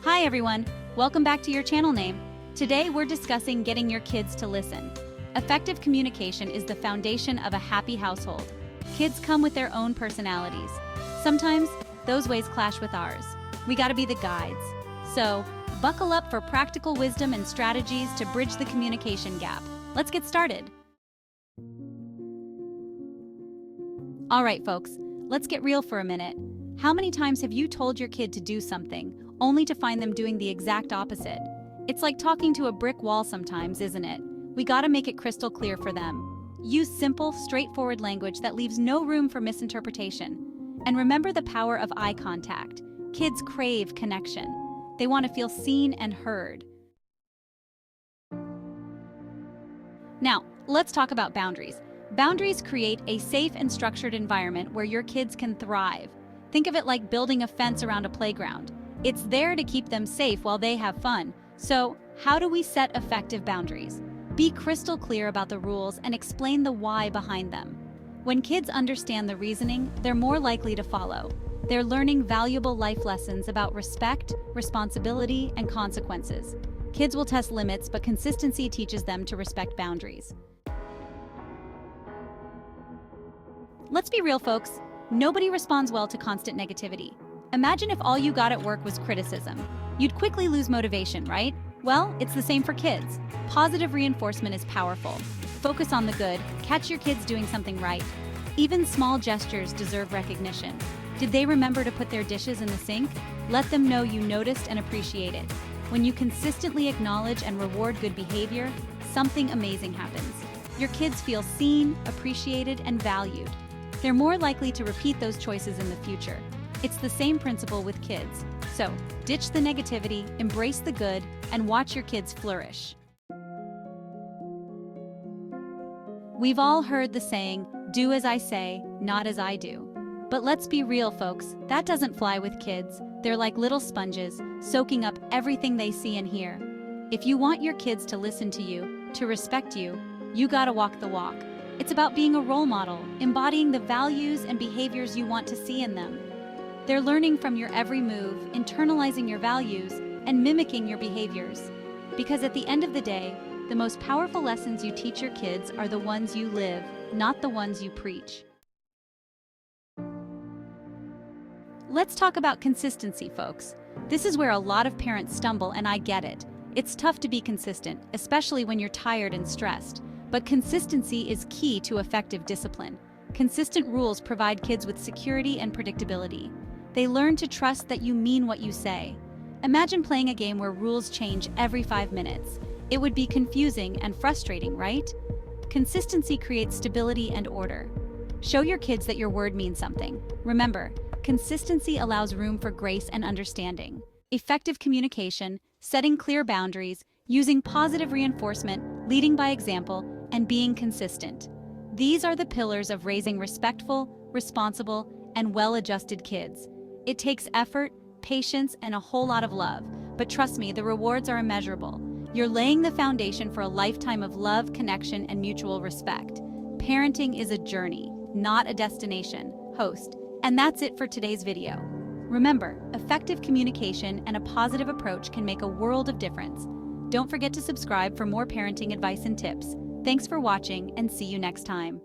Hi everyone, welcome back to your channel name. Today we're discussing getting your kids to listen. Effective communication is the foundation of a happy household. Kids come with their own personalities. Sometimes those ways clash with ours. We gotta be the guides. So, buckle up for practical wisdom and strategies to bridge the communication gap. Let's get started. All right, folks, let's get real for a minute. How many times have you told your kid to do something, only to find them doing the exact opposite? It's like talking to a brick wall sometimes, isn't it? We gotta make it crystal clear for them. Use simple, straightforward language that leaves no room for misinterpretation. And remember the power of eye contact. Kids crave connection. They want to feel seen and heard. Now, let's talk about boundaries. Boundaries create a safe and structured environment where your kids can thrive. Think of it like building a fence around a playground. It's there to keep them safe while they have fun. So, how do we set effective boundaries? Be crystal clear about the rules and explain the why behind them. When kids understand the reasoning, they're more likely to follow. They're learning valuable life lessons about respect, responsibility, and consequences. Kids will test limits, but consistency teaches them to respect boundaries. Let's be real, folks. Nobody responds well to constant negativity. Imagine if all you got at work was criticism. You'd quickly lose motivation, right? Well, it's the same for kids. Positive reinforcement is powerful. Focus on the good, catch your kids doing something right. Even small gestures deserve recognition. Did they remember to put their dishes in the sink? Let them know you noticed and appreciate it. When you consistently acknowledge and reward good behavior, something amazing happens. Your kids feel seen, appreciated, and valued. They're more likely to repeat those choices in the future. It's the same principle with kids. So, ditch the negativity, embrace the good, and watch your kids flourish. We've all heard the saying, "Do as I say, not as I do." But let's be real, folks, that doesn't fly with kids. They're like little sponges, soaking up everything they see and hear. If you want your kids to listen to you, to respect you, you gotta walk the walk. It's about being a role model, embodying the values and behaviors you want to see in them. They're learning from your every move, internalizing your values, and mimicking your behaviors. Because at the end of the day, the most powerful lessons you teach your kids are the ones you live, not the ones you preach. Let's talk about consistency, folks. This is where a lot of parents stumble, and I get it. It's tough to be consistent, especially when you're tired and stressed. But consistency is key to effective discipline. Consistent rules provide kids with security and predictability. They learn to trust that you mean what you say. Imagine playing a game where rules change every 5 minutes. It would be confusing and frustrating, right? Consistency creates stability and order. Show your kids that your word means something. Remember, consistency allows room for grace and understanding. Effective communication, setting clear boundaries, using positive reinforcement, leading by example, and being consistent. These are the pillars of raising respectful, responsible, and well-adjusted kids. It takes effort, patience, and a whole lot of love. But trust me, the rewards are immeasurable. You're laying the foundation for a lifetime of love, connection, and mutual respect. Parenting is a journey, not a destination. Host. And that's it for today's video. Remember, effective communication and a positive approach can make a world of difference. Don't forget to subscribe for more parenting advice and tips. Thanks for watching, and see you next time.